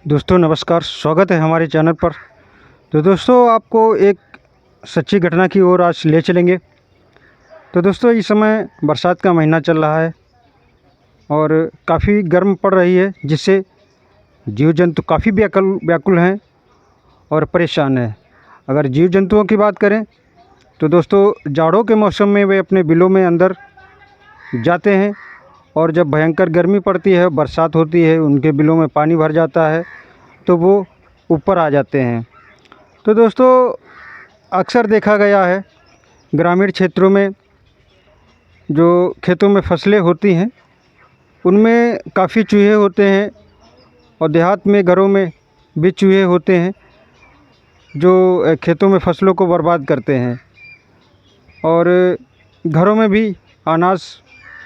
दोस्तों नमस्कार, स्वागत है हमारे चैनल पर। तो दोस्तों आपको एक सच्ची घटना की ओर आज ले चलेंगे। तो दोस्तों इस समय बरसात का महीना चल रहा है और काफ़ी गर्म पड़ रही है, जिससे जीव जंतु काफ़ी व्याकुल हैं और परेशान हैं। अगर जीव जंतुओं की बात करें तो दोस्तों जाड़ों के मौसम में वे अपने बिलों में अंदर जाते हैं और जब भयंकर गर्मी पड़ती है, बरसात होती है, उनके बिलों में पानी भर जाता है तो वो ऊपर आ जाते हैं। तो दोस्तों अक्सर देखा गया है ग्रामीण क्षेत्रों में जो खेतों में फसलें होती हैं उनमें काफ़ी चूहे होते हैं और देहात में घरों में भी चूहे होते हैं जो खेतों में फसलों को बर्बाद करते हैं और घरों में भी अनाज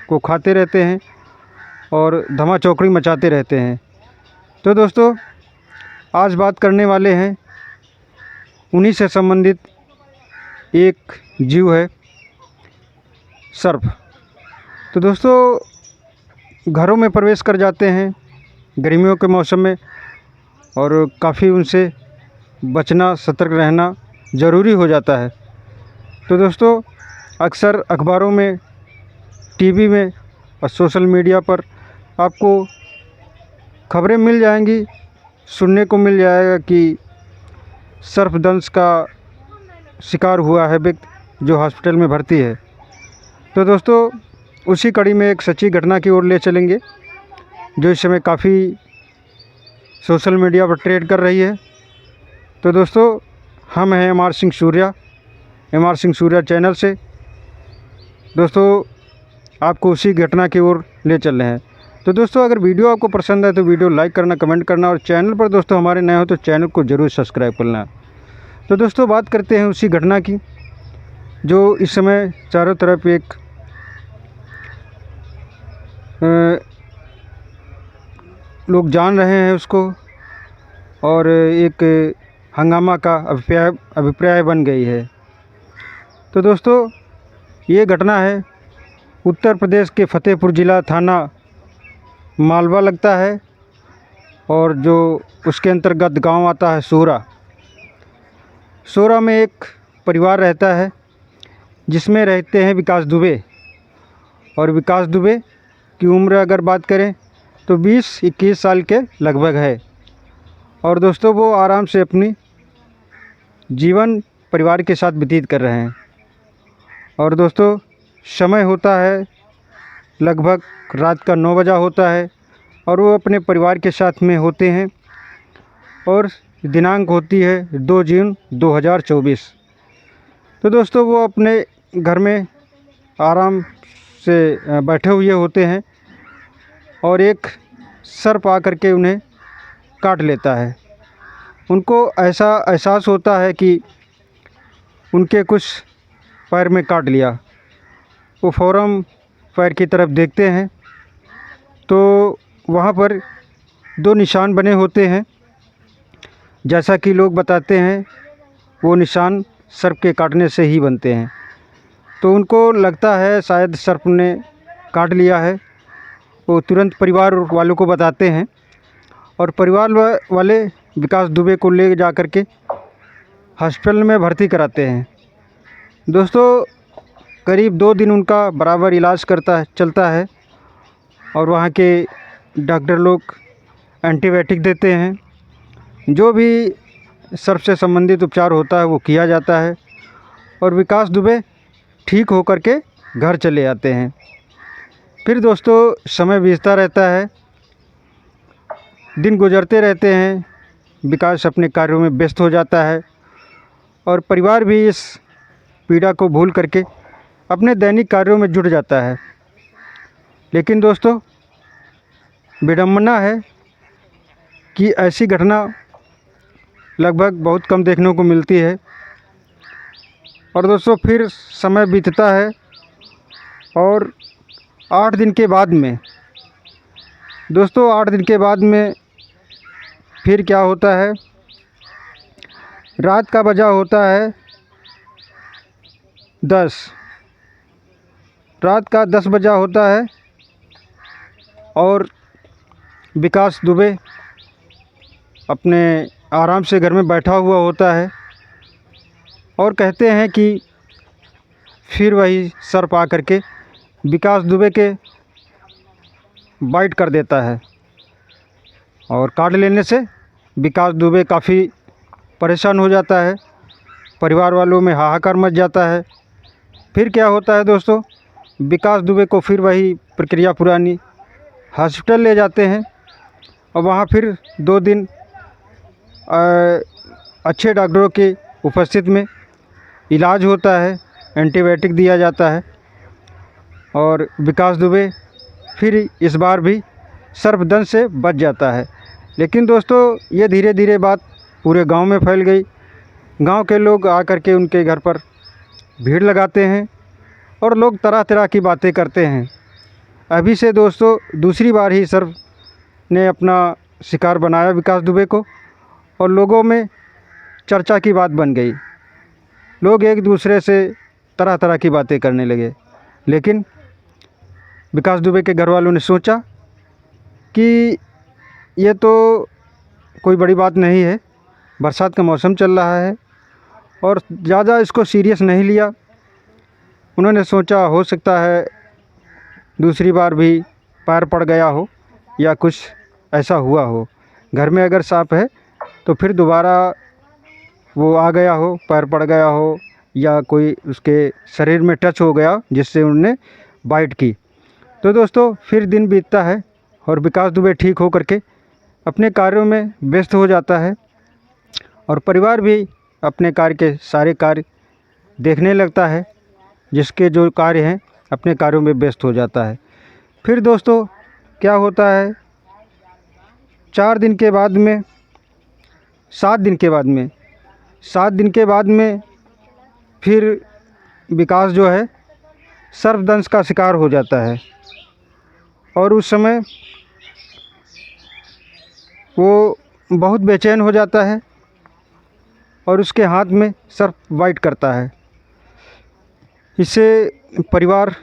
को खाते रहते हैं और धमा चौकड़ी मचाते रहते हैं। तो दोस्तों आज बात करने वाले हैं उन्हीं से संबंधित एक जीव है, सर्प। तो दोस्तों घरों में प्रवेश कर जाते हैं गर्मियों के मौसम में और काफ़ी उनसे बचना, सतर्क रहना ज़रूरी हो जाता है। तो दोस्तों अक्सर अखबारों में, टीवी में और सोशल मीडिया पर आपको खबरें मिल जाएंगी, सुनने को मिल जाएगा कि सर्पदंश का शिकार हुआ है व्यक्ति जो हॉस्पिटल में भर्ती है। तो दोस्तों उसी कड़ी में एक सच्ची घटना की ओर ले चलेंगे जो इस समय काफ़ी सोशल मीडिया पर ट्रेंड कर रही है। तो दोस्तों हम हैं M R Singh Surya channel से। दोस्तों आपको उसी घटना की ओर ले चल रहे हैं। तो दोस्तों अगर वीडियो आपको पसंद है तो वीडियो लाइक करना, कमेंट करना और चैनल पर दोस्तों हमारे नए हो तो चैनल को ज़रूर सब्सक्राइब करना। तो दोस्तों बात करते हैं उसी घटना की जो इस समय चारों तरफ एक लोग जान रहे हैं उसको और एक हंगामा का अभिप्राय बन गई है। तो दोस्तों ये घटना है उत्तर प्रदेश के फ़तेहपुर ज़िला, थाना मालवा लगता है और जो उसके अंतर्गत गांव आता है सोरा। सोरा में एक परिवार रहता है जिसमें रहते हैं विकास दुबे। और विकास दुबे की उम्र अगर बात करें तो 20-21 साल के लगभग है। और दोस्तों वो आराम से अपनी जीवन परिवार के साथ व्यतीत कर रहे हैं। और दोस्तों समय होता है लगभग रात का 9 बजा होता है और वो अपने परिवार के साथ में होते हैं और दिनांक होती है 2 जून 2024। तो दोस्तों वो अपने घर में आराम से बैठे हुए होते हैं और एक सर्प आकर के उन्हें काट लेता है। उनको ऐसा एहसास होता है कि उनके कुछ पैर में काट लिया। वो फ़ौरन पैर की तरफ देखते हैं तो वहाँ पर 2 निशान बने होते हैं। जैसा कि लोग बताते हैं वो निशान सर्प के काटने से ही बनते हैं। तो उनको लगता है शायद सर्प ने काट लिया है। वो तुरंत परिवार वालों को बताते हैं और परिवार वाले विकास दुबे को ले जा कर के हॉस्पिटल में भर्ती कराते हैं। दोस्तों करीब 2 दिन उनका बराबर इलाज चलता है और वहाँ के डॉक्टर लोग एंटीबायोटिक देते हैं। जो भी सर्प से संबंधित उपचार होता है वो किया जाता है और विकास दुबे ठीक होकर के घर चले आते हैं। फिर दोस्तों समय बीतता रहता है, दिन गुजरते रहते हैं, विकास अपने कार्यों में व्यस्त हो जाता है और परिवार भी इस पीड़ा को भूल करके अपने दैनिक कार्यों में जुट जाता है। लेकिन दोस्तों विडंबना है कि ऐसी घटना लगभग बहुत कम देखने को मिलती है। और दोस्तों फिर समय बीतता है और 8 दिन के बाद में फिर क्या होता है, रात का बजा होता है 10, रात का 10 बजा होता है और विकास दुबे अपने आराम से घर में बैठा हुआ होता है और कहते हैं कि फिर वही सर्प आकर के विकास दुबे के बाइट कर देता है और काट लेने से विकास दुबे काफ़ी परेशान हो जाता है। परिवार वालों में हाहाकार मच जाता है। फिर क्या होता है दोस्तों, विकास दुबे को फिर वही प्रक्रिया पुरानी, हॉस्पिटल ले जाते हैं और वहाँ फिर 2 दिन अच्छे डॉक्टरों की उपस्थिति में इलाज होता है, एंटीबायोटिक दिया जाता है और विकास दुबे फिर इस बार भी सर्पदंश से बच जाता है। लेकिन दोस्तों ये धीरे धीरे बात पूरे गांव में फैल गई। गांव के लोग आकर के उनके घर पर भीड़ लगाते हैं और लोग तरह तरह की बातें करते हैं। अभी से दोस्तों दूसरी बार ही सर्प ने अपना शिकार बनाया विकास दुबे को और लोगों में चर्चा की बात बन गई। लोग एक दूसरे से तरह तरह की बातें करने लगे। लेकिन विकास दुबे के घर वालों ने सोचा कि ये तो कोई बड़ी बात नहीं है, बरसात का मौसम चल रहा है और ज़्यादा इसको सीरियस नहीं लिया। उन्होंने सोचा हो सकता है दूसरी बार भी पैर पड़ गया हो या कुछ ऐसा हुआ हो, घर में अगर सांप है तो फिर दोबारा वो आ गया हो, पैर पड़ गया हो या कोई उसके शरीर में टच हो गया जिससे उन्होंने बाइट की। तो दोस्तों फिर दिन बीतता है और विकास दुबे ठीक हो करके अपने कार्यों में व्यस्त हो जाता है और परिवार भी अपने कार्य के सारे कार्य देखने लगता है, जिसके जो कार्य हैं अपने कार्यों में व्यस्त हो जाता है। फिर दोस्तों क्या होता है, 4 दिन के बाद में 7 दिन के बाद में फिर विकास जो है सर्पदंश का शिकार हो जाता है और उस समय वो बहुत बेचैन हो जाता है और उसके हाथ में सर्प बाइट करता है। इससे परिवार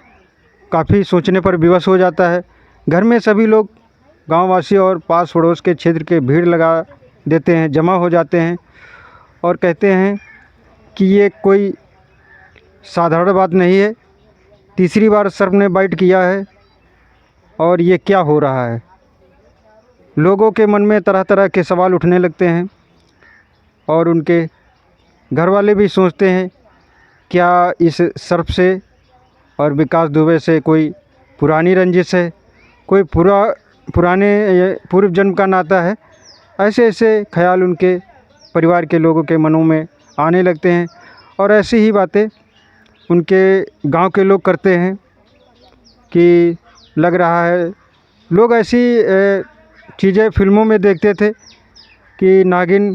काफ़ी सोचने पर विवश हो जाता है। घर में सभी लोग गांववासी और पास पड़ोस के क्षेत्र के भीड़ लगा देते हैं, जमा हो जाते हैं और कहते हैं कि ये कोई साधारण बात नहीं है, तीसरी बार सर्प ने बाइट किया है और ये क्या हो रहा है। लोगों के मन में तरह तरह के सवाल उठने लगते हैं और उनके घर वाले भी सोचते हैं क्या इस सर्प से और विकास दुबे से कोई पुरानी रंजिश है, कोई पुराने पूर्व जन्म का नाता है। ऐसे ऐसे ख्याल उनके परिवार के लोगों के मनों में आने लगते हैं और ऐसी ही बातें उनके गांव के लोग करते हैं कि लग रहा है, लोग ऐसी चीज़ें फिल्मों में देखते थे कि नागिन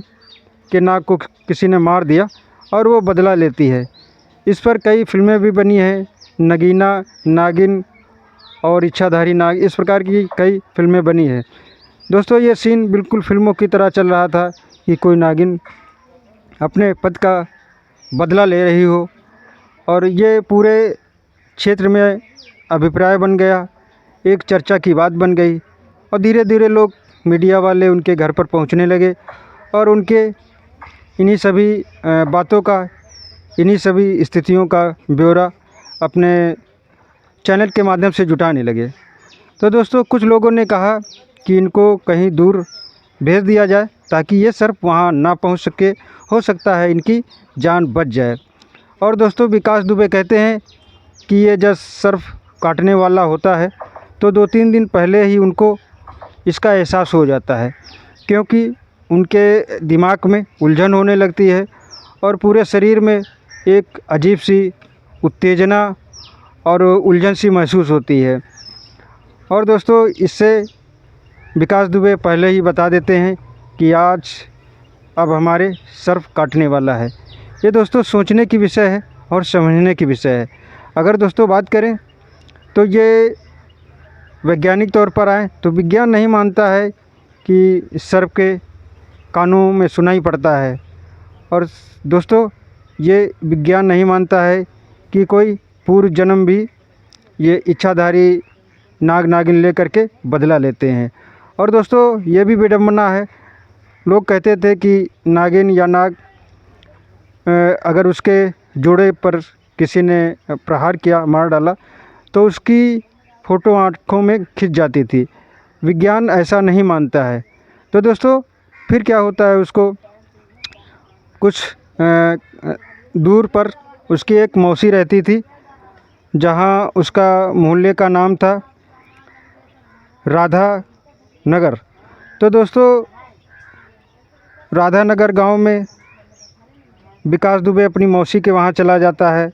के नाग को किसी ने मार दिया और वो बदला लेती है। इस पर कई फिल्में भी बनी हैं, नगीना, नागिन और इच्छाधारी नाग, इस प्रकार की कई फिल्में बनी हैं। दोस्तों ये सीन बिल्कुल फिल्मों की तरह चल रहा था कि कोई नागिन अपने पद का बदला ले रही हो और ये पूरे क्षेत्र में अभिप्राय बन गया, एक चर्चा की बात बन गई और धीरे धीरे लोग मीडिया वाले उनके घर पर पहुंचने लगे और उनके इन्हीं सभी बातों का, इन्हीं सभी स्थितियों का ब्यौरा अपने चैनल के माध्यम से जुटाने लगे। तो दोस्तों कुछ लोगों ने कहा कि इनको कहीं दूर भेज दिया जाए ताकि ये सर्प वहाँ ना पहुँच सके, हो सकता है इनकी जान बच जाए। और दोस्तों विकास दुबे कहते हैं कि ये जब सर्प काटने वाला होता है तो 2-3 दिन पहले ही उनको इसका एहसास हो जाता है, क्योंकि उनके दिमाग में उलझन होने लगती है और पूरे शरीर में एक अजीब सी उत्तेजना और उलझन सी महसूस होती है। और दोस्तों इससे विकास दुबे पहले ही बता देते हैं कि आज अब हमारे सर्प काटने वाला है। ये दोस्तों सोचने की विषय है और समझने की विषय है। अगर दोस्तों बात करें तो ये वैज्ञानिक तौर पर आए तो विज्ञान नहीं मानता है कि सर्प के कानों में सुनाई पड़ता है और दोस्तों ये विज्ञान नहीं मानता है कि कोई पूर्व जन्म भी ये इच्छाधारी नाग नागिन लेकर के बदला लेते हैं। और दोस्तों ये भी विडंबना है लोग कहते थे कि नागिन या नाग अगर उसके जोड़े पर किसी ने प्रहार किया, मार डाला, तो उसकी फ़ोटो आँखों में खिंच जाती थी। विज्ञान ऐसा नहीं मानता है। तो दोस्तों फिर क्या होता है, उसको कुछ दूर पर उसकी एक मौसी रहती थी, जहाँ उसका मोहल्ले का नाम था राधा नगर। तो दोस्तों राधा नगर गाँव में विकास दुबे अपनी मौसी के वहाँ चला जाता है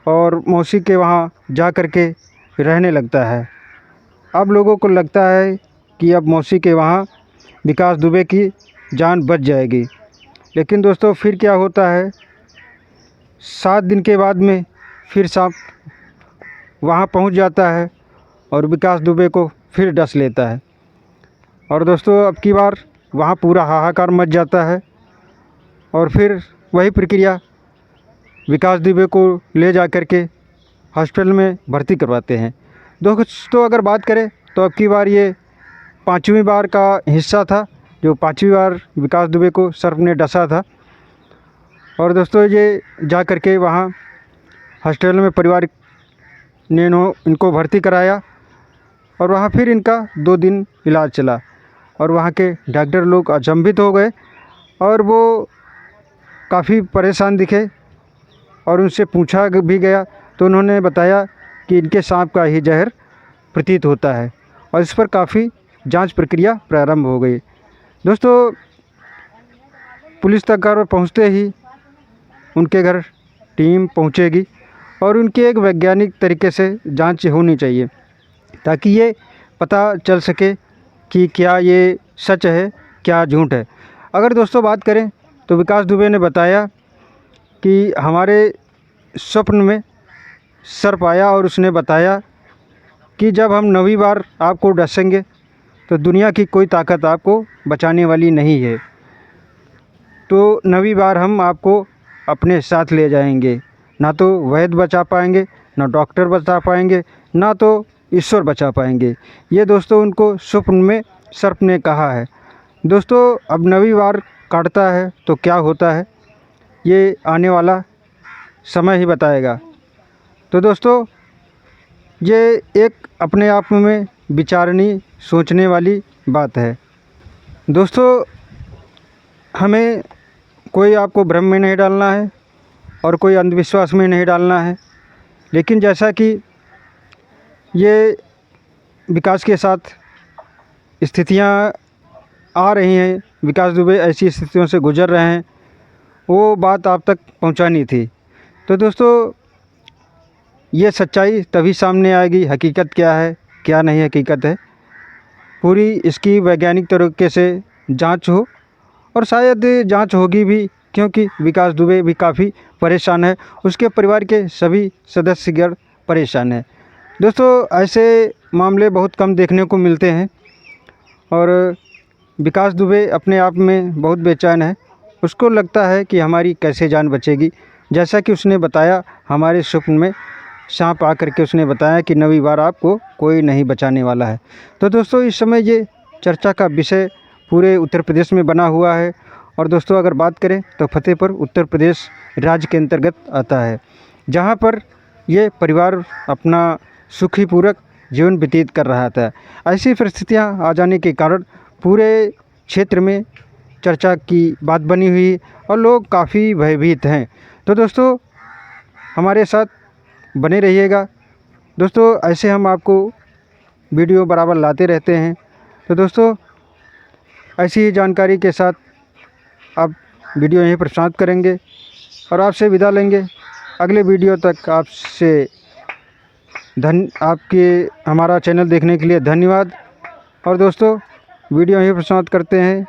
और मौसी के वहाँ जा कर के रहने लगता है। अब लोगों को लगता है कि अब मौसी के वहाँ विकास दुबे की जान बच जाएगी। लेकिन दोस्तों फिर क्या होता है, 7 दिन के बाद में फिर सांप वहाँ पहुँच जाता है और विकास दुबे को फिर डस लेता है। और दोस्तों अब की बार वहाँ पूरा हाहाकार मच जाता है और फिर वही प्रक्रिया, विकास दुबे को ले जा कर के हॉस्पिटल में भर्ती करवाते हैं। दोस्तों अगर बात करें तो अब की बार ये 5वीं बार का हिस्सा था, जो 5वीं बार विकास दुबे को सर्प ने डसा था। और दोस्तों ये जा कर के वहाँ हॉस्पिटल में परिवार ने इनको भर्ती कराया और वहाँ फिर इनका 2 दिन इलाज चला और वहाँ के डॉक्टर लोग अचंभित हो गए और वो काफ़ी परेशान दिखे और उनसे पूछा भी गया तो उन्होंने बताया कि इनके सांप का ही जहर प्रतीत होता है और इस पर काफ़ी जांच प्रक्रिया प्रारंभ हो गई। दोस्तों पुलिस तक घर पहुँचते ही उनके घर टीम पहुँचेगी और उनकी एक वैज्ञानिक तरीके से जांच होनी चाहिए ताकि ये पता चल सके कि क्या ये सच है, क्या झूठ है। अगर दोस्तों बात करें तो विकास दुबे ने बताया कि हमारे स्वप्न में सर्प आया और उसने बताया कि जब हम 9वीं बार आपको डसेंगे तो दुनिया की कोई ताकत आपको बचाने वाली नहीं है, तो 9वीं बार हम आपको अपने साथ ले जाएंगे। ना तो वैद्य बचा पाएंगे, ना डॉक्टर बचा पाएंगे, ना तो ईश्वर बचा पाएंगे। ये दोस्तों उनको स्वप्न में सर्प ने कहा है। दोस्तों अब 9वीं बार काटता है तो क्या होता है, ये आने वाला समय ही बताएगा। तो दोस्तों ये एक अपने आप में विचारनीय, सोचने वाली बात है। दोस्तों हमें कोई आपको भ्रम में नहीं डालना है और कोई अंधविश्वास में नहीं डालना है, लेकिन जैसा कि ये विकास के साथ स्थितियां आ रही हैं, विकास दुबे ऐसी स्थितियों से गुजर रहे हैं, वो बात आप तक पहुंचानी थी। तो दोस्तों ये सच्चाई तभी सामने आएगी, हकीकत क्या है क्या नहीं हकीकत है, पूरी इसकी वैज्ञानिक तरीके से जांच हो और शायद जांच होगी भी, क्योंकि विकास दुबे भी काफ़ी परेशान है, उसके परिवार के सभी सदस्यगण परेशान हैं। दोस्तों ऐसे मामले बहुत कम देखने को मिलते हैं और विकास दुबे अपने आप में बहुत बेचैन है। उसको लगता है कि हमारी कैसे जान बचेगी। जैसा कि उसने बताया, हमारे स्वप्न में सांप आकर के उसने बताया कि 9वीं बार आपको कोई नहीं बचाने वाला है। तो दोस्तों इस समय ये चर्चा का विषय पूरे उत्तर प्रदेश में बना हुआ है। और दोस्तों अगर बात करें तो फतेहपुर उत्तर प्रदेश राज्य के अंतर्गत आता है, जहाँ पर ये परिवार अपना सुखीपूर्वक जीवन व्यतीत कर रहा था। ऐसी परिस्थितियाँ आ जाने के कारण पूरे क्षेत्र में चर्चा की बात बनी हुई और लोग काफ़ी भयभीत हैं। तो दोस्तों हमारे साथ बने रहिएगा। दोस्तों ऐसे हम आपको वीडियो बराबर लाते रहते हैं। तो दोस्तों ऐसी ही जानकारी के साथ आप वीडियो यहीं पर समाप्त करेंगे और आपसे विदा लेंगे। अगले वीडियो तक आपसे आपके हमारा चैनल देखने के लिए धन्यवाद। और दोस्तों वीडियो यहीं पर समाप्त करते हैं।